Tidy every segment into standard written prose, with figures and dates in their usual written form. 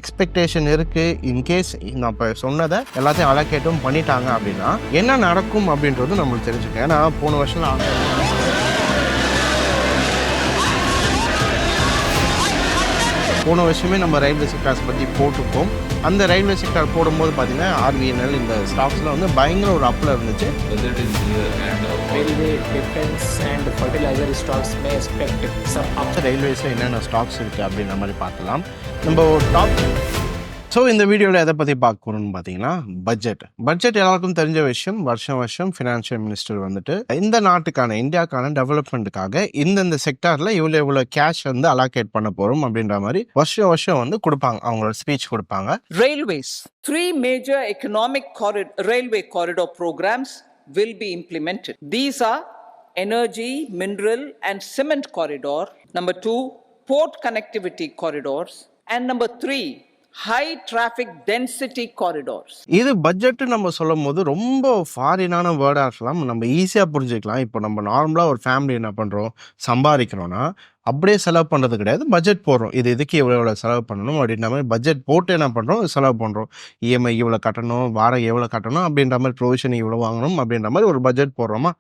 Expectation இருக்குது. In case நான் இப்போ சொன்னதை எல்லாத்தையும் அலோகேட்டும் பண்ணிட்டாங்க அப்படின்னா என்ன நடக்கும் அப்படின்றது நம்மளுக்கு தெரிஞ்சுக்கணும். ஏன்னா போன வருஷம் போன வருஷமே நம்ம ரயில்வே செக்டார்ஸ் பற்றி போட்டிருக்கோம். அந்த ரயில்வே செக்டார் போடும்போது பார்த்தீங்கன்னா RVNL இந்த ஸ்டாக்ஸில் வந்து பயங்கர ஒரு அப்பில் இருந்துச்சு. Railway, defense and fertilizer stocks may expect some up. ரயில்வேஸில் என்னென்ன ஸ்டாக்ஸ் இருக்குது அப்படின்ற மாதிரி பார்க்கலாம். நம்ம டாப் ஸோ இந்த வீடியோவில் எதை பற்றி பார்க்கணும்னு பார்த்தீங்கன்னா பட்ஜெட் எல்லாருக்கும் தெரிஞ்ச விஷயம். வருஷம் ஃபினான்ஷியல் மினிஸ்டர் வந்துட்டு இந்த நாட்டுக்கான இந்தியாவுக்கான டெவலப்மெண்ட்டுக்காக இந்தந்த செக்டாரில் இவ்வளோ கேஷ் வந்து அலோகேட் பண்ண போகிறோம் அப்படின்ற மாதிரி வருஷம் வந்து கொடுப்பாங்க, அவங்களோட ஸ்பீச் கொடுப்பாங்க. Railways, 3 major economic railway corridor programs will be implemented. These are energy, mineral and cement corridor. Number 2, port connectivity corridors. And number 3, high traffic density corridors. இது பட்ஜெட் நம்ம சொல்லும் போது ரொம்ப ஃபாரினான வேர்டாக இருக்கலாம், நம்ம ஈஸியாக புரிஞ்சுக்கலாம். இப்போ நம்ம நார்மலாக ஒரு ஃபேமிலி என்ன பண்ணுறோம், சம்பாதிக்கிறோன்னா அப்படியே செலவு பண்ணுறது கிடையாது, பட்ஜெட் போடுறோம். இதுக்கு இவ்வளோ செலவு பண்ணணும் அப்படின்ற மாதிரி பட்ஜெட் போட்டு என்ன பண்ணுறோம், செலவு பண்ணுறோம். EMI இவ்வளோ கட்டணும், வாடகை எவ்வளோ கட்டணும் அப்படின்ற மாதிரி, ப்ரொவிஷன் இவ்வளோ வாங்கணும் அப்படின்ற மாதிரி ஒரு பட்ஜெட் போடுறோமா.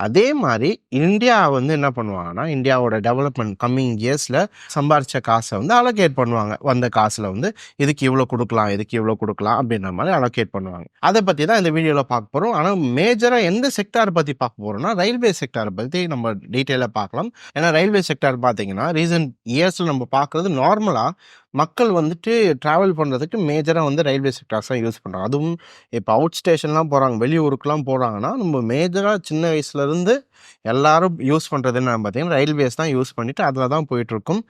அதே மாதிரி இந்தியா வந்து என்ன பண்ணுவாங்கன்னா, இந்தியாவோட டெவலப்மெண்ட் கம்மிங் இயர்ஸில் சம்பாரித்த காசை வந்து அலோகேட் பண்ணுவாங்க. வந்த காசில் வந்து இதுக்கு இவ்வளோ கொடுக்கலாம், இதுக்கு இவ்வளோ கொடுக்கலாம் அப்படின்ற மாதிரி அலோகேட் பண்ணுவாங்க. அதை பற்றி தான் இந்த வீடியோவில் பார்க்க போகிறோம். ஆனால் மேஜராக எந்த செக்டாரை பற்றி பார்க்க போகிறோம்னா ரயில்வே செக்டாரை பற்றி நம்ம டீட்டெயிலாக பார்க்கலாம். ஏன்னா ரயில்வே செக்டார் பார்த்தீங்கன்னா ரீசன்ட் இயர்ஸில் நம்ம பார்க்குறது நார்மலாக மக்கள் வந்துட்டு ட்ராவல் பண்ணுறதுக்கு மேஜராக வந்து ரயில்வே செக்டார்ஸ் தான் யூஸ் பண்ணுறாங்க. அதுவும் இப்போ அவுட் ஸ்டேஷன்லாம் போகிறாங்க, வெளியூருக்குலாம் போகிறாங்கன்னா நம்ம மேஜராக சின்ன வயசுலேருந்து எல்லாரும் யூஸ் பண்ணுறது என்ன பார்த்தீங்கன்னா ரயில்வேஸ் தான் யூஸ் பண்ணிவிட்டு அதில் தான் போயிட்டுருக்கும்.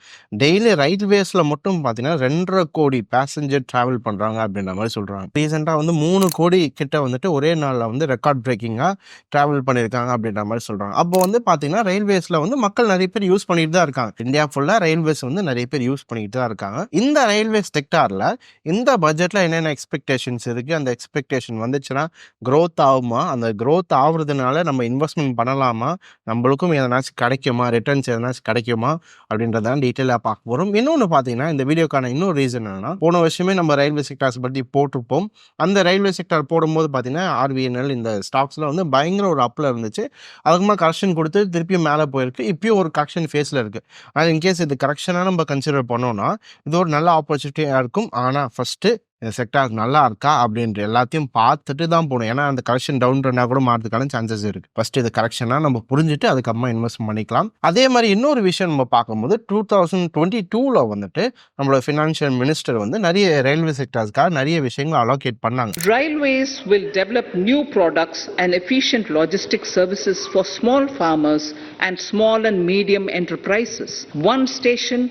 டெய்லி ரயில்வேஸில் மட்டும் பார்த்தீங்கன்னா 2.5 கோடி பேசஞ்சர் ட்ராவல் பண்ணுறாங்க அப்படின்ற மாதிரி சொல்கிறாங்க. ரீசெண்டாக வந்து 3 கோடி கிட்ட வந்துட்டு ஒரே நாளில் வந்து ரெக்கார்ட் பிரேக்கிங்காக ட்ராவல் பண்ணியிருக்காங்க அப்படின்ற மாதிரி சொல்கிறாங்க. அப்போ வந்து பார்த்தீங்கன்னா ரயில்வேஸில் வந்து மக்கள் நிறைய பேர் யூஸ் பண்ணிட்டு தான் இருக்காங்க. இந்தியா ஃபுல்லாக ரயில்வேஸ் வந்து நிறைய பேர் யூஸ் பண்ணிட்டு தான் இருக்காங்க. இந்த ரயில்வே செக்டாரில் இந்த பட்ஜெட்டில் என்னென்ன எக்ஸ்பெக்டேஷன்ஸ் இருக்குது, அந்த எக்ஸ்பெக்டேஷன் வந்துச்சுன்னா க்ரோத் ஆகுமா, அந்த க்ரோத் ஆகுறதுனால நம்ம இன்வெஸ்ட்மெண்ட் பண்ணலாமா, நம்மளுக்கும் எதனாச்சும் கிடைக்குமா, ரிட்டர்ன்ஸ் எதனாச்சும் கிடைக்குமா அப்படின்றதான் டீட்டெயிலாக பார்க்க போகிறோம். இன்னொன்று பார்த்தீங்கன்னா இந்த வீடியோக்கான இன்னொரு ரீசன் என்னன்னா, போன வருஷமே நம்ம ரயில்வே செக்டார்ஸ் பற்றி போட்டிருப்போம். அந்த ரயில்வே செக்டார் போடும்போது பார்த்தீங்கன்னா RVNL இந்த ஸ்டாக்ஸில் வந்து பயங்கர ஒரு அப்பில் இருந்துச்சு. அதுக்குமா கரெக்ஷன் கொடுத்து திருப்பியும் மேலே போயிருக்கு. இப்பயும் ஒரு கரெக்ஷன் ஃபேஸில் இருக்குது. ஆனால் இன்கேஸ் இது கரெக்ஷனாக நம்ம கன்சிடர் பண்ணோம்னா இது ஒரு நல்ல ஆப்பர்ச்சுனிட்டியாக இருக்கும். ஆனால் ஃபஸ்ட்டு இந்த செக்டார் நல்லா இருக்கா அப்படின்ற எல்லாத்தையும் பார்த்துட்டு தான் போகணும். ஏன்னா அந்த கரெக்ஷன் டவுன் ரன்னாக கூட மாறதுக்கான சான்சஸ் இருக்குது. ஃபஸ்ட்டு இது கரெக்ஷனாக நம்ம புரிஞ்சுட்டு அதுக்கப்புறமா இன்வெஸ்ட் பண்ணிக்கலாம். அதே மாதிரி இன்னொரு விஷயம் நம்ம பார்க்கும்போது 2022 வந்துட்டு நம்மளோட ஃபினான்ஷியல் மினிஸ்டர் வந்து நிறைய ரயில்வே செக்டார்ஸ்க்காக நிறைய விஷயங்கள் அலோகேட் பண்ணாங்க. Railways will develop new products and efficient logistics services for small farmers and small and medium enterprises. One station,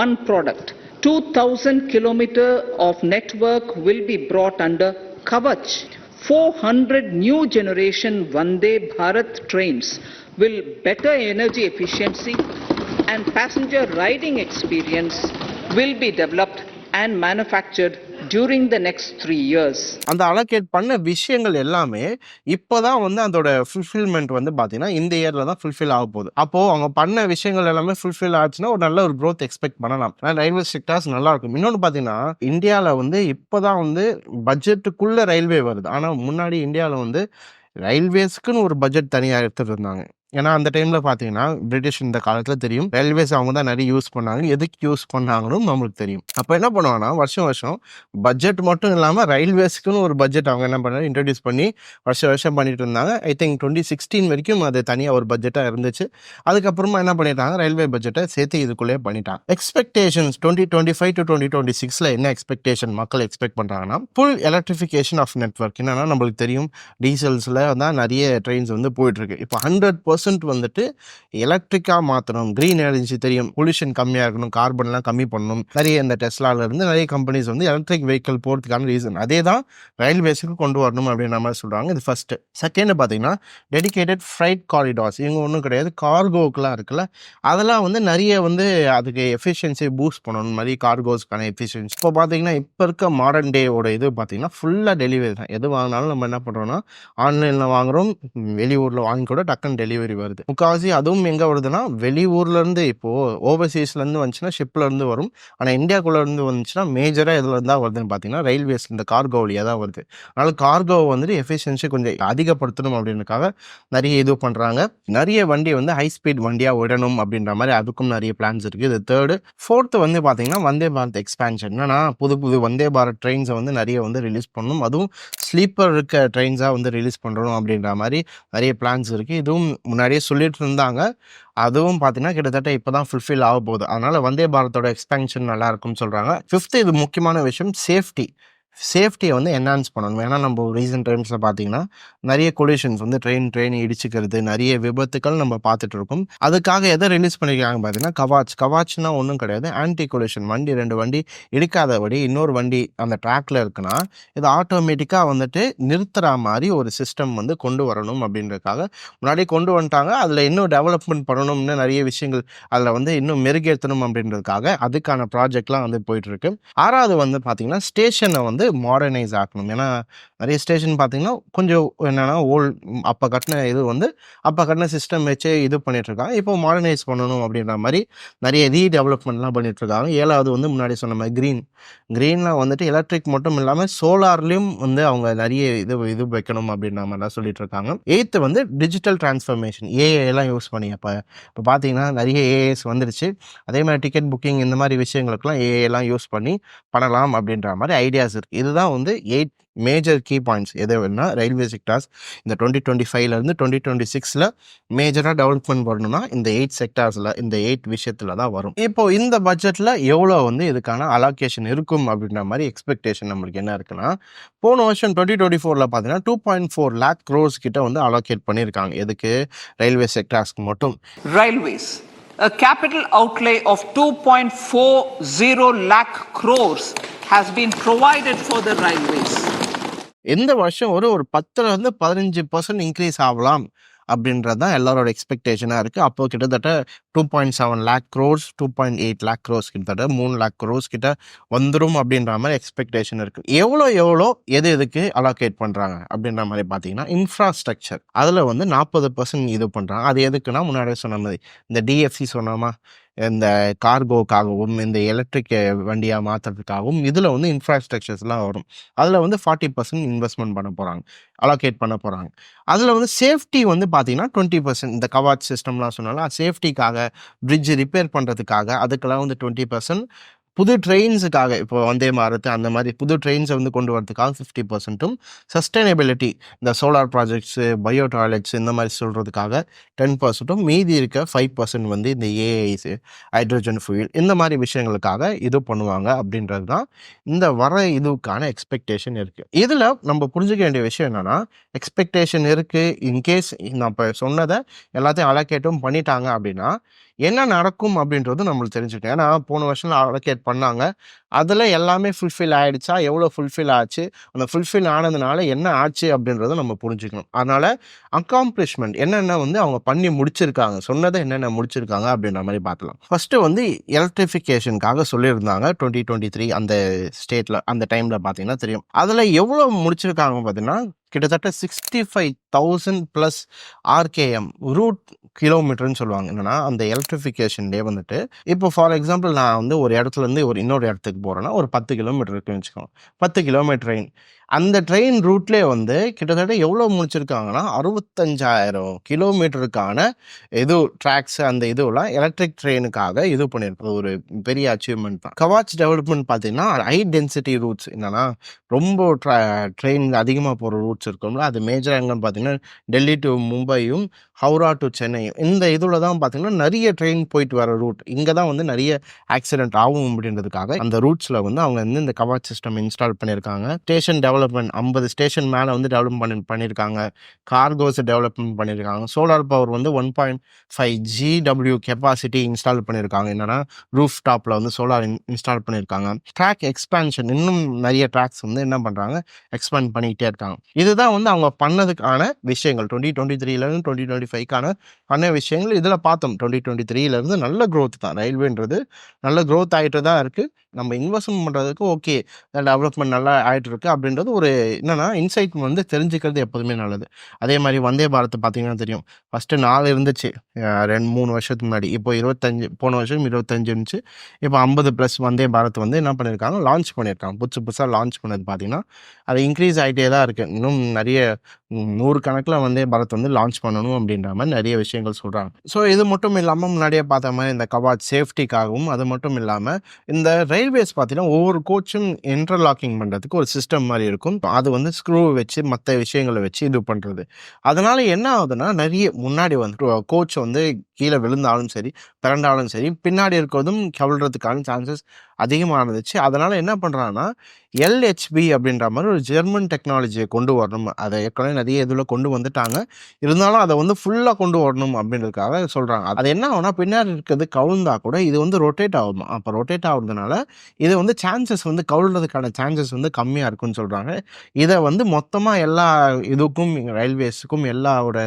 one product. 2,000 kilometer of network will be brought under Kavach. 400 new generation Vande Bharat trains will better energy efficiency and passenger riding experience will be developed and manufactured during the next 3 years. அந்த allocate பண்ண விஷயங்கள் எல்லாமே இப்போதான் வந்து அதோட fulfilment வந்து பார்த்தீங்கன்னா இந்த இயரில் தான் ஃபுல்ஃபில் ஆக போகுது. அப்போது அவங்க பண்ண விஷயங்கள் எல்லாமே ஃபுல்ஃபில் ஆச்சுன்னா ஒரு நல்ல ஒரு க்ரோத் எக்ஸ்பெக்ட் பண்ணலாம். ஆனால் ரயில்வே செக்டார்ஸ் நல்லா இருக்கும். இன்னொன்று பார்த்தீங்கன்னா இந்தியாவில் வந்து இப்போதான் வந்து பட்ஜெட்டுக்குள்ளே ரயில்வே வருது. ஆனால் முன்னாடி இந்தியாவில் வந்து ரயில்வேஸ்க்குன்னு ஒரு பட்ஜெட் தனியாக எடுத்துகிட்டு இருந்தாங்க. ஏன்னா அந்த டைமில் பார்த்தீங்கன்னா பிரிட்டிஷ் இந்த காலத்தில் தெரியும் ரயில்வேஸ் அவங்க தான் நிறைய யூஸ் பண்ணாங்க. எதுக்கு யூஸ் பண்ணாங்கன்னு நம்மளுக்கு தெரியும். அப்போ என்ன பண்ணுவாங்கன்னா வருஷம் பட்ஜெட் மட்டும் இல்லாமல் ரயில்வேஸ்க்குன்னு ஒரு பட்ஜெட் அவங்க என்ன பண்ணாங்க இன்ட்ரடியூஸ் பண்ணி வருஷம் பண்ணிட்டு இருந்தாங்க. ஐ திங்க் 2016 வரைக்கும் அது தனியாக ஒரு பட்ஜெட்டாக இருந்துச்சு. அதுக்கப்புறமா என்ன பண்ணிட்டாங்க, ரயில்வே பட்ஜெட்டை சேர்த்து இதுக்குள்ளேயே பண்ணிட்டாங்க. எக்ஸ்பெக்டேஷன்ஸ் 2025 to 2026 என்ன எக்ஸ்பெக்டேஷன் மக்கள் எக்ஸ்பெக்ட் பண்ணுறாங்கன்னா ஃபுல் எலக்ட்ரிஃபிகேஷன் ஆஃப் நெட்வொர்க். என்னன்னா நம்மளுக்கு தெரியும் டீசல்ஸில் தான் நிறைய ட்ரெயின்ஸ் வந்து போயிட்டுருக்கு. இப்போ 100% வந்துட்டு எலக்ட்ரிக்காக மாற்றணும். கிரீன் எனர்ஜி தெரியும், பொல்யூஷன் கம்மியாக இருக்கணும், கார்பன்லாம் கம்மி பண்ணணும். நிறைய இந்த டெஸ்லால இருந்து நிறைய கம்பெனிஸ் வந்து எலக்ட்ரிக் வெஹிக்கிள் போகிறதுக்கான ரீசன் அதே தான் ரயில்வேஸுக்கு கொண்டு வரணும் அப்படின்ற மாதிரி சொல்கிறாங்க. இது ஃபர்ஸ்ட். செகண்ட் பார்த்தீங்கன்னா டெடிகேட்டட் ஃப்ரைட் காரிடார்ஸ். இவங்க ஒன்றும் கிடையாது, கார்கோக்கெலாம் இருக்குல்ல, அதெல்லாம் வந்து நிறைய வந்து அதுக்கு எஃபிஷியன்சி பூஸ்ட் பண்ணணும். மாதிரி கார்கோஸ்க்கான எஃபிஷியன்சி இப்போ பார்த்தீங்கன்னா இப்போ இருக்க மாடர்ன் டேவோட இது பார்த்தீங்கன்னா ஃபுல்லாக டெலிவரி தான். எது வாங்கினாலும் நம்ம என்ன பண்ணுறோம்னா ஆன்லைனில் வாங்குகிறோம், வெளியூரில் வாங்கி கூட டக்குன்னு டெலிவரி மாதிரி வருது. முக்காவாசி அதுவும் எங்க வருதுன்னா, வெளியூர்ல இருந்து இப்போ ஓவர்சீஸ்ல இருந்து வந்துச்சுன்னா ஷிப்ல இருந்து வரும். ஆனா இந்தியாக்குள்ள இருந்து வந்துச்சுன்னா மேஜரா எதுல இருந்தா வருதுன்னு பார்த்தீங்கன்னா, ரயில்வேஸ் இந்த கார்கோ வழியா தான் வருது. அதனால கார்கோவ வந்துட்டு எஃபிஷியன்சி கொஞ்சம் அதிகப்படுத்தணும் அப்படின்றதுக்காக நெறைய இது பண்றாங்க. நெறைய வண்டி வந்து ஹை ஸ்பீட் வண்டியா விடணும் அப்படின்ற மாரி அதுக்கும் நெறைய பிளான்ஸ் இருக்கு. இது 3. 4த் வந்து பார்த்தீங்கன்னா, வந்தே பாரத் எக்ஸ்பான்ஷன். என்னன்னா புது புது வந்தே பாரத் ட்ரெயின்ஸ வந்து நெறைய வந்து ரிலீஸ் பண்ணணும். அதுவும் ஸ்லீப்பர் இருக்க ட்ரெயின்ஸா வந்து ரிலீஸ் பண்றோம் அப்படின்ற மாரி நெறைய பிளான்ஸ் இருக்கு. இதுவும் முன்னாடியே சொல்லிட்டு இருந்தாங்க. அதுவும் பார்த்தீங்கன்னா, கிட்டத்தட்ட இப்ப தான் ஃபுல்ஃபில் ஆகப்போகுது. அதனால வந்தே பாரத்தோட எக்ஸ்பான்ஷன் நல்லா இருக்கும்னு சொல்றாங்க. 5த் இது முக்கியமான விஷயம் சேஃப்டி. சேஃப்டிய வந்து என்ஹான்ஸ் பண்ணணும். ஏன்னா, நம்ம ரீசென்ட் டைம்ஸ்ல பார்த்தீங்கன்னா, நெறைய கொலிஷன்ஸ் வந்து ட்ரெயின் இடிச்சுக்கிறது, நெறைய விபத்துக்கள் நம்ம பார்த்துட்டு இருக்கோம். அதுக்காக எத ரிலீஸ் பண்ணியிருக்காங்க பார்த்தீங்கன்னா, கவாச். கவாச்னா ஒண்ணும் கிடையாது. Anti collision. 2 வண்டி இடிக்காதபடி இன்னொரு வண்டி அந்த ட்ராக்ல இருக்குன்னா, இது ஆட்டோமேட்டிக்கா வந்துட்டு நிறுத்துற மாரி ஒரு சிஸ்டம் வந்து கொண்டு வரணும் அப்படின்றதுக்காக முன்னாடியே கொண்டு வந்துட்டாங்க. அதுல இன்னும் டெவலப்மெண்ட் பண்ணணும். இன்னும் நெறைய விஷயங்கள் அதுல வந்து இன்னும் மெருகேத்தணும் அப்படின்றதுக்காக அதுக்கான ப்ராஜெக்ட்லாம் வந்து போயிட்டு இருக்கு. 6வது வந்து பார்த்தீங்கன்னா, ஸ்டேஷன வந்து மாடர்னைஸ் ஆக்கணும். ஏன்னா, நெறைய ஸ்டேஷன் பார்த்தீங்கன்னா, கொஞ்சம் என்னன்னா அப்ப கட்டின இது வந்து அப்ப கட்டின சிஸ்டம் வச்சு இது பண்ணிட்டு இருக்காங்க. இப்போ மாடர்னைஸ் பண்ணணும் அப்படின்ற மாரி நெறைய ரீடெவலப்மெண்ட்லாம் பண்ணிட்டு இருக்காங்க. 7வது வந்து முன்னாடி சொன்ன மாரி கிரீன்ல வந்துட்டு எலக்ட்ரிக் மட்டும் இல்லாம சோலார்லயும் வந்து அவங்க நெறைய இது வைக்கணும் அப்படின்ற மாரிலாம் சொல்லிட்டு இருக்காங்க. 8த் வந்து டிஜிட்டல் டிரான்ஸ்ஃபர்மேஷன். ஏஐ எல்லாம் யூஸ் பண்ணி இப்ப பார்த்தீங்கன்னா, நெறைய ஏஐஸ் வந்துருச்சு. அதே மாரி டிக்கெட் புக்கிங் இந்த மாரி விஷயங்களுக்கெல்லாம் ஏஐ எல்லாம் யூஸ் பண்ணி பண்ணலாம் அப்படின்ற மாரி ஐடியாஸ் இருக்கு. இதுதான் வந்து 8 மேஜர் கீ பாயிண்ட்ஸ். எதுன்னா ரயில்வே செக்டார்ஸ் இந்த 2025ல இருந்து 2026ல மேஜரா டெவலப்மெண்ட் வரணும்னா இந்த 8 செக்டார்ஸ்ல இந்த 8 விஷயத்துல தான் வரும். இப்போ இந்த பட்ஜெட்ல எவ்வளோ வந்து இதுக்கான அலோகேஷன் இருக்கும் அப்படின்ற மாரி எக்ஸ்பெக்டேஷன் நம்மளுக்கு என்ன இருக்குன்னா, போன வருஷம் 2024ல பார்த்தீங்கன்னா 2.4 lakh crores கிட்ட வந்து அலோகேட் பண்ணியிருக்காங்க. எதுக்கு? ரயில்வே செக்டார்ஸ்க்கு மட்டும். Railways, a capital outlay of 2.40 lakh crores has been provided for the railways. இந்த வருஷம் ஒரு 10லேருந்து 15% இன்க்ரீஸ் ஆகலாம் அப்படின்றது தான் எல்லாரோட எக்ஸ்பெக்டேஷனா இருக்கு. அப்போ கிட்டத்தட்ட 2.7 lakh crores, 2.8 lakh crores கிட்டத்தட்ட 3 lakh crores கிட்ட வந்துரும் அப்படின்ற மாரி எக்ஸ்பெக்டேஷன் இருக்கு. எவ்வளோ எதுக்கு அலோகேட் பண்றாங்க அப்படின்ற மாரி பார்த்தீங்கன்னா, இன்ஃப்ராஸ்ட்ரக்சர் அதுல வந்து 40% இது பண்றாங்க. அது எதுக்குன்னா, முன்னாடியே சொன்ன மாரி இந்த டிஎஃப்சி சொன்னோமா, இந்த கார்கோக்காகவும் இந்த எலக்ட்ரிக் வண்டியா மாத்துறதுக்காகவும் இதுல வந்து இன்ஃப்ராஸ்ட்ரக்சர்ஸ்லாம் வரும். அதுல வந்து 40% இன்வெஸ்ட்மெண்ட் பண்ண போறாங்க. அலோகேட் பண்ண போறாங்க. அதுல வந்து சேஃப்டி வந்து பார்த்தீங்கன்னா 20% இந்த கவாச் சிஸ்டம்லாம் சொன்னால சேஃப்டிக்காக, பிரிட்ஜ் ரிப்பேர் பண்றதுக்காக அதுக்கெல்லாம் வந்து 20%, புது ட்ரெயின்ஸுக்காக இப்போ வந்தே பாரத் அந்த மாதிரி புது ட்ரெயின்ஸை வந்து கொண்டு வரதுக்காக 50%, சஸ்டைனபிலிட்டி இந்த சோலார் ப்ராஜெக்ட்ஸு, பயோ டாய்லெட்ஸ் இந்த மாதிரி சொல்கிறதுக்காக 10%, மீதி இருக்க 5% வந்து இந்த ஏஐஸு, ஹைட்ரோஜன் ஃபியூல் இந்த மாதிரி விஷயங்களுக்காக இது பண்ணுவாங்க அப்படின்றது தான் இந்த வர இதுக்கான எக்ஸ்பெக்டேஷன் இருக்குது. இதில் நம்ம புரிஞ்சுக்க வேண்டிய விஷயம் என்னென்னா, எக்ஸ்பெக்டேஷன் இருக்குது. இன்கேஸ் நான் இப்போ சொன்னதை எல்லாத்தையும் அலோகேட்டும் பண்ணிட்டாங்க அப்படின்னா என்ன நடக்கும் அப்படின்றது நம்மளுக்கு தெரிஞ்சுக்கணும். ஏன்னா போன வருஷம் அலோகேட் பண்ணாங்க. அதில் எல்லாமே ஃபுல்ஃபில் ஆயிடுச்சா, எவ்வளோ ஃபுல்ஃபில் ஆச்சு, அந்த ஃபுல்ஃபில் ஆனதுனால என்ன ஆச்சு அப்படின்றத நம்ம புரிஞ்சுக்கணும். அதனால அக்காம்ப்ளிஷ்மெண்ட் என்னென்ன வந்து அவங்க பண்ணி முடிச்சிருக்காங்க, சொன்னதை என்னென்ன முடிச்சிருக்காங்க அப்படின்ற மாதிரி பார்க்கலாம். ஃபர்ஸ்ட் வந்து எலக்ட்ரிஃபிகேஷனுக்காக சொல்லியிருந்தாங்க 2023 அந்த ஸ்டேட்ல அந்த டைம்ல பார்த்தீங்கன்னா தெரியும். அதில் எவ்வளோ முடிச்சிருக்காங்க பார்த்தீங்கன்னா, கிட்டத்தட்ட 65,000+ RKM ரூட் கிலோமீட்டர்னு சொல்லுவாங்க. என்னன்னா அந்த எலக்ட்ரிஃபிகேஷன்லேயே வந்துட்டு இப்போ ஃபார் எக்ஸாம்பிள் நான் வந்து ஒரு இடத்துல இருந்து இன்னொரு இடத்துக்கு போகிறேன்னா ஒரு 10 கிலோமீட்டர் இருக்குன்னு வச்சுக்கோங்க. 10 கிலோமீட்டர் ட்ரெயின், அந்த ட்ரெயின் ரூட்லேயே வந்து கிட்டத்தட்ட எவ்வளோ முடிச்சிருக்காங்கன்னா 65,000 கிலோமீட்டருக்கான இது ட்ராக்ஸ் அந்த இதுவெல்லாம் எலக்ட்ரிக் ட்ரெயினுக்காக இது பண்ணியிருக்கோம். ஒரு பெரிய அச்சீவ்மெண்ட் தான். கவாச் டெவலப்மெண்ட் பார்த்தீங்கன்னா ஹை டென்சிட்டி ரூட்ஸ் என்னன்னா ரொம்ப ட்ரெயின் அதிகமாக போகிற ரூட்ஸ் இருக்கும்ல, அது மேஜராக எங்கன்னு பார்த்தீங்கன்னா டெல்லி டு மும்பையும் ஹவுரா டு சென்னையும் இந்த இதில் தான் பார்த்தீங்கன்னா நிறைய ட்ரெயின் போயிட்டு வர ரூட். இங்கே தான் வந்து நிறைய ஆக்சிடென்ட் ஆகும் அப்படின்றதுக்காக அந்த ரூட்ஸில் வந்து அவங்க வந்து இந்த கவாச் சிஸ்டம் இன்ஸ்டால் பண்ணியிருக்காங்க. ஸ்டேஷன் டெவலப்மெண்ட் 50 ஸ்டேஷன் மேலே வந்து டெவலப் பண்ணியிருக்காங்க. கார்கோஸ் டெவலப்மெண்ட் பண்ணியிருக்காங்க. சோலார் பவர் வந்து 1.5 GW கெப்பாசிட்டி இன்ஸ்டால் பண்ணியிருக்காங்க. என்னன்னா ரூஃப் டாப்பில் வந்து சோலார் இன்ஸ்டால் பண்ணியிருக்காங்க. ட்ராக் எக்ஸ்பேன்ஷன், இன்னும் நிறைய ட்ராக்ஸ் வந்து என்ன பண்ணுறாங்க, எக்ஸ்பேண்ட் பண்ணிக்கிட்டே இருக்காங்க. இதுதான் வந்து அவங்க பண்ணதுக்கான விஷயங்கள் 2023லேருந்து 2025 2025க்கான பண்ண விஷயங்கள் இதில் பார்த்தோம். 2023லேருந்து நல்ல க்ரோத் தான். ரயில்வேன்றது நல்ல க்ரோத் ஆகிட்டு தான் இருக்குது. நம்ம இன்வெஸ்ட்மெண்ட் பண்ணுறதுக்கு ஓகே, டெவலப்மெண்ட் நல்லா ஆகிட்டு இருக்கு அப்படின்றது ஒரு என்னென்னா இன்சைட் வந்து தெரிஞ்சுக்கிறது எப்போதுமே நல்லது. அதே மாதிரி வந்தே பாரத் பார்த்தீங்கன்னா தெரியும். ஃபஸ்ட்டு 4 இருந்துச்சு 2-3 வருஷத்துக்கு முன்னாடி. இப்போ 25, போன வருஷம் 25 இருந்துச்சு. இப்போ 50+ வந்தே பாரத் வந்து என்ன பண்ணியிருக்காங்க, லான்ச் பண்ணியிருக்காங்க. புதுசாக லான்ச் பண்ணது பார்த்தீங்கன்னா அது இன்க்ரீஸ் ஆகிட்டே தான் இருக்குது. இன்னும் நிறைய 100 கணக்கில் வந்தே பாரத் வந்து லான்ச் பண்ணணும் அப்படின்ற மாதிரி நிறைய விஷயங்கள் சொல்கிறாங்க. ஸோ இது மட்டும் இல்லாமல் முன்னாடியே பார்த்த மாதிரி இந்த கவாட் சேஃப்டிக்காகவும், அது மட்டும் இல்லாமல் இந்த ரயில்வேஸ் பார்த்தீங்கன்னா ஒவ்வொரு கோச்சும் இன்டர்லாக்கிங் பண்ணுறதுக்கு ஒரு சிஸ்டம் மாதிரி இருக்கும். அது வந்து ஸ்க்ரூ வச்சு மற்ற விஷயங்களை வச்சு இது பண்ணுறது. அதனால என்ன ஆகுதுன்னா, நிறைய முன்னாடி வந்து கோச் வந்து கீழே விழுந்தாலும் சரி, பிறண்டாலும் சரி, பின்னாடி இருக்கிறதும் கவிழ்றதுக்கான சான்சஸ் அதிகமாக இருந்துச்சு. அதனால் என்ன பண்ணுறாங்கன்னா, எல்ஹெச்பி அப்படின்ற மாதிரி ஒரு ஜெர்மன் டெக்னாலஜியை கொண்டு வரணும். அதை ஏற்கனவே நிறைய இதில் கொண்டு வந்துட்டாங்க. இருந்தாலும் அதை வந்து ஃபுல்லாக கொண்டு வரணும் அப்படின்றதுக்காக சொல்கிறாங்க. அது என்ன ஆகும்னா, பின்னாடி இருக்கிறது கவிழ்ந்தா கூட இது வந்து ரொட்டேட் ஆகுமா. அப்போ ரொட்டேட் ஆகுறதுனால இது வந்து சான்சஸ் வந்து கவிழ்றதுக்கான சான்சஸ் வந்து கம்மியாக இருக்குன்னு சொல்கிறாங்க. இதை வந்து மொத்தமாக எல்லா இதுக்கும் ரயில்வேஸுக்கும் எல்லாவோட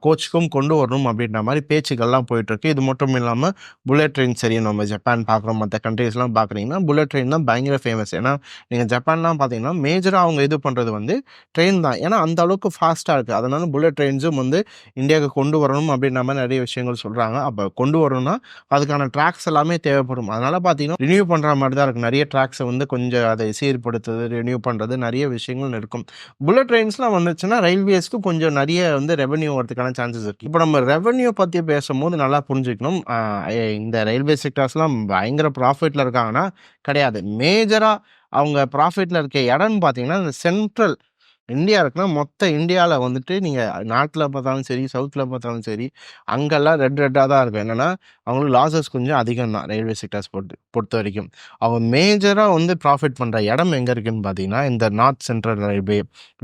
கோச்சுக்கும் கொண்டு வரணும் அப்படின்ற மாதிரி பேச்சுக்கள்லாம் போயிட்டுருக்கு. இது மட்டும் இல்லாமல் புல்லட் ட்ரெயின் சரி, நம்ம ஜப்பான் பார்க்குறோம், மற்ற கண்ட்ரீஸ்லாம் பார்க்குறீங்கன்னா புல்லட் ட்ரெயின் தான் பயங்கர ஃபேமஸ். ஏன்னா நீங்கள் ஜப்பான்லாம் பார்த்தீங்கன்னா மேஜராக அவங்க இது பண்ணுறது வந்து ட்ரெயின் தான். ஏன்னா அந்த அளவுக்கு ஃபாஸ்ட்டாக இருக்குது. அதனால புல்லட் ட்ரெயின்ஸும் வந்து இந்தியாவுக்கு கொண்டு வரணும் அப்படின்ற மாதிரி நிறைய விஷயங்கள் சொல்கிறாங்க. அப்போ கொண்டு வரணும்னா அதுக்கான ட்ராக்ஸ் எல்லாமே தேவைப்படும். அதனால் பார்த்தீங்கன்னா ரினியூ பண்ணுற மாதிரி தான் இருக்குது. நிறைய ட்ராக்ஸை வந்து கொஞ்சம் அதை சீர்படுத்துறது, ரினியூ பண்ணுறது, நிறைய விஷயங்கள் இருக்கும். புல்லட் ட்ரெயின்ஸ்லாம் வந்துச்சுன்னா ரயில்வேஸ்க்கு கொஞ்சம் நிறைய வந்து ரெவன்யூ வரதுக்கான சான்சஸ் இருக்குது. இப்போ நம்ம ரெவன்யூ பற்றி பேசும்போது நல்லா புரிஞ்சுக்கணும். இந்த ரயில்வே செக்டர்ஸ்லாம் பயங்கர ப்ராஃபிட்டில் இருக்காங்கன்னா கிடையாது. மேஜராக அவங்க ப்ராஃபிட்டில் இருக்க இடம்னு பார்த்தீங்கன்னா இந்த சென்ட்ரல் இந்தியா இருக்குன்னா மொத்த இந்தியாவில் வந்துட்டு நீங்கள் நார்த்தில் பார்த்தாலும் சரி, சவுத்தில் பார்த்தாலும் சரி, அங்கெல்லாம் ரெட்டாக தான் இருக்கும். என்னென்னா அவங்களுக்கு லாஸஸ் கொஞ்சம் அதிகம் தான் ரயில்வே செக்டர்ஸ் பொறுத்த வரைக்கும். அவங்க மேஜராக வந்து ப்ராஃபிட் பண்ணுற இடம் எங்கே இருக்குதுன்னு பார்த்தீங்கன்னா இந்த north central railway,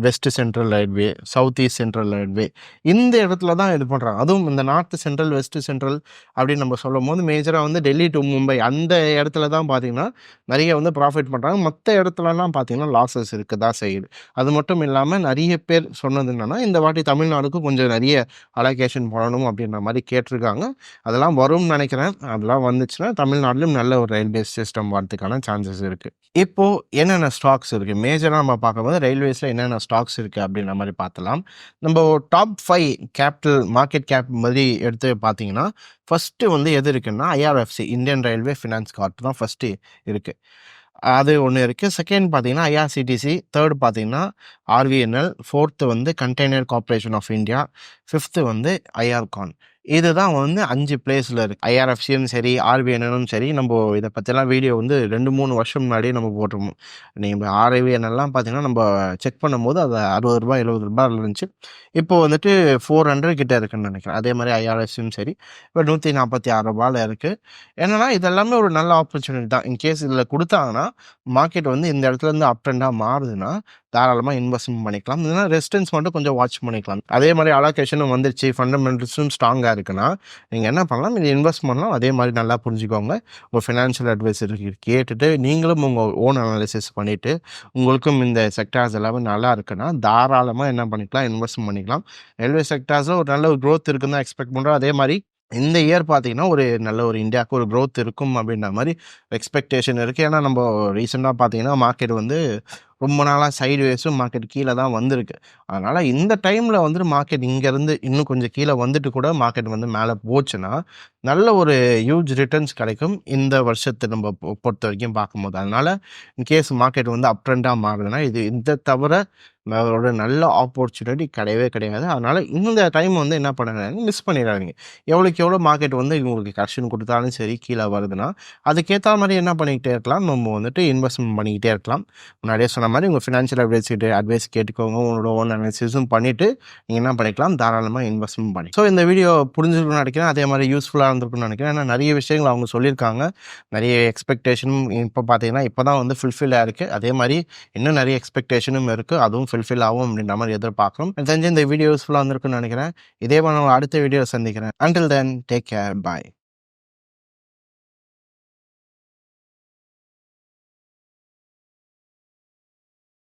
west central railway, south east central railway, இந்த இடத்துல தான் இது பண்ணுறாங்க. அதுவும் இந்த நார்த் சென்ட்ரல், வெஸ்ட் சென்ட்ரல் அப்படின்னு நம்ம சொல்லும் போது மேஜராக வந்து டெல்லி டு மும்பை அந்த இடத்துல தான் பார்த்தீங்கன்னா நிறைய வந்து ப்ராஃபிட் பண்ணுறாங்க. மற்ற இடத்துலலாம் பார்த்தீங்கன்னா லாஸஸ் இருக்க தான் செய்யுது. அது மட்டும் இல்லாமல் நிறைய பேர் சொன்னது என்னென்னா, இந்த வாட்டி தமிழ்நாடுக்கு கொஞ்சம் நிறைய அலோகேஷன் பண்ணணும் அப்படின்ற மாதிரி கேட்டிருக்காங்க. அதெல்லாம் வரும்னு நினைக்கிறேன். அதெல்லாம் வந்துச்சுன்னா தமிழ்நாட்டிலும் நல்ல ஒரு ரயில்வே சிஸ்டம் வரதுக்கான சான்சஸ் இருக்குது. இப்போது என்னென்ன ஸ்டாக்ஸ் இருக்குது, மேஜராக நம்ம பார்க்கும்போது ரயில்வேஸில் என்னென்ன ஸ்டாக்ஸ் இருக்குது அப்படின்ற மாதிரி பார்த்தலாம். நம்ம டாப் 5 கேபிட்டல் மார்க்கெட் கேப் மாதிரி எடுத்து பார்த்தீங்கன்னா ஃபஸ்ட்டு வந்து எது இருக்குன்னா IRFC, Indian railway finance corp தான் ஃபஸ்ட்டு இருக்குது. அது ஒன்று இருக்குது. செகண்ட் பார்த்தீங்கன்னா ஐஆர்சிடிசி, தேர்ட் பார்த்தீங்கன்னா ஆர்விஎன்எல், ஃபோர்த்து வந்து container corporation of India, fifth வந்து ஐஆர்கான். இதுதான் வந்து 5 பிளேஸில் இருக்குது. ஐஆர்எஃப்சியும் சரி, ஆர்விஎன்எலும் சரி, நம்ம இதை பற்றிலாம் வீடியோ வந்து 2-3 வருஷம் முன்னாடியே நம்ம போட்டிருப்போம். நீங்கள் ஆர்விஎன்எல்லாம் பார்த்தீங்கன்னா நம்ம செக் பண்ணும்போது அது ₹60 ₹70 இருந்துச்சு. இப்போ வந்துட்டு 400 கிட்ட இருக்குன்னு நினைக்கிறேன். அதே மாதிரி ஐஆர்எஃப்சியும் சரி இப்போ ₹146 இருக்குது. என்னென்னா இதெல்லாமே ஒரு நல்ல ஆப்பர்ச்சுனிட்டி தான். இன்கேஸ் இதில் கொடுத்தாங்கன்னா மார்க்கெட் வந்து இந்த இடத்துலேருந்து அப் ட்ரெண்டாக மாறுதுன்னா தாராளமாக இன்வெஸ்ட்மெண்ட் பண்ணிக்கலாம். இல்லைன்னா ரெசிஸ்டன்ஸ் மட்டும் கொஞ்சம் வாட்ச் பண்ணிக்கலாம். அதே மாதிரி அலோகேஷனும் வந்துருச்சு, ஃபண்டமெண்டல்ஸும் ஸ்ட்ராங்காக இருக்குன்னா நீங்கள் என்ன பண்ணலாம், இது இன்வெஸ்ட் பண்ணலாம். அதே மாதிரி நல்லா புரிஞ்சுக்கோங்க. உங்கள் ஃபினான்ஷியல் அட்வைசர் கேட்டுட்டு நீங்களும் உங்கள் ஓன் அனாலிசிஸ் பண்ணிவிட்டு உங்களுக்கும் இந்த செக்டார்ஸ் எல்லாமே நல்லா இருக்குன்னா தாராளமாக என்ன பண்ணிக்கலாம், இன்வெஸ்ட் பண்ணிக்கலாம். ரயில்வே செக்டார்ஸில் ஒரு நல்ல ஒரு க்ரோத் இருக்குன்னு தான் எக்ஸ்பெக்ட் பண்ணுறோம். அதே மாதிரி இந்த இயர் பார்த்தீங்கன்னா ஒரு நல்ல ஒரு இந்தியாவுக்கு ஒரு க்ரோத் இருக்கும் அப்படின்ற மாதிரி எக்ஸ்பெக்டேஷன் இருக்குது. ஏன்னா நம்ம ரீசெண்டாக பார்த்தீங்கன்னா மார்க்கெட் வந்து ரொம்ப நாளாக சைட்வேஸும் மார்க்கெட் கீழே தான் வந்திருக்கு. அதனால் இந்த டைமில் வந்துட்டு மார்க்கெட் இங்கேருந்து இன்னும் கொஞ்சம் கீழே வந்துட்டு கூட மார்க்கெட் வந்து மேலே போச்சுன்னா நல்ல ஒரு ஹியூஜ் ரிட்டர்ன்ஸ் கிடைக்கும் இந்த வருஷத்தை நம்ம பொறுத்த வரைக்கும் பார்க்கும்போது. அதனால் இன்கேஸ் மார்க்கெட் வந்து அப் ட்ரெண்டாக மாறுதுன்னா இது இந்த தவிர ஒரு நல்ல ஆப்பர்ச்சுனிட்டி கிடையவே கிடையாது. அதனால் இந்த டைம் வந்து என்ன பண்ணுறாங்க, மிஸ் பண்ணிடாதீங்க. எவ்வளோக்கு எவ்வளோ மார்க்கெட் வந்து உங்களுக்கு கரெக்ஷன் கொடுத்தாலும் சரி கீழே வருதுன்னா அதுக்கேற்ற மாதிரி என்ன பண்ணிக்கிட்டே இருக்கலாம், நம்ம வந்துட்டு இன்வெஸ்ட்மெண்ட் பண்ணிக்கிட்டே இருக்கலாம். முன்னாடியே சொன்ன மாதிரி உங்கள் ஃபினான்ஷியல் அட்வைஸ் கேட்டுக்கோங்க. உங்களோட ஓன் அனாலிசிஸும் பண்ணிவிட்டு நீங்கள் என்ன பண்ணிக்கலாம், தாராளமாக இன்வெஸ்ட்மெண்ட் பண்ணி. ஸோ இந்த வீடியோ புரிஞ்சுக்கணும்னு நினைக்கிறேன். அதே மாதிரி யூஸ்ஃபுல்லாக இருந்திருக்குன்னு நினைக்கிறேன். ஏன்னா நிறைய விஷயங்கள் அவங்க சொல்லியிருக்காங்க. நிறைய எக்ஸ்பெக்டேஷனும் இப்போ பார்த்தீங்கன்னா இப்போ தான் வந்து ஃபுல்ஃபில் ஆகிருக்கு. அதே மாதிரி இன்னும் நிறைய எக்ஸ்பெக்டேஷனும் இருக்குது. அதுவும் ஃபுல்ஃபில் ஆகும் அப்படின்ற மாதிரி எதிர்பார்க்குறோம். எனக்கு தெரிஞ்சு இந்த வீடியோ யூஸ்ஃபுல்லாக இருந்திருக்குன்னு நினைக்கிறேன். இதே மாதிரி நான் அடுத்த வீடியோ சந்திக்கிறேன். Until then, take care. Bye.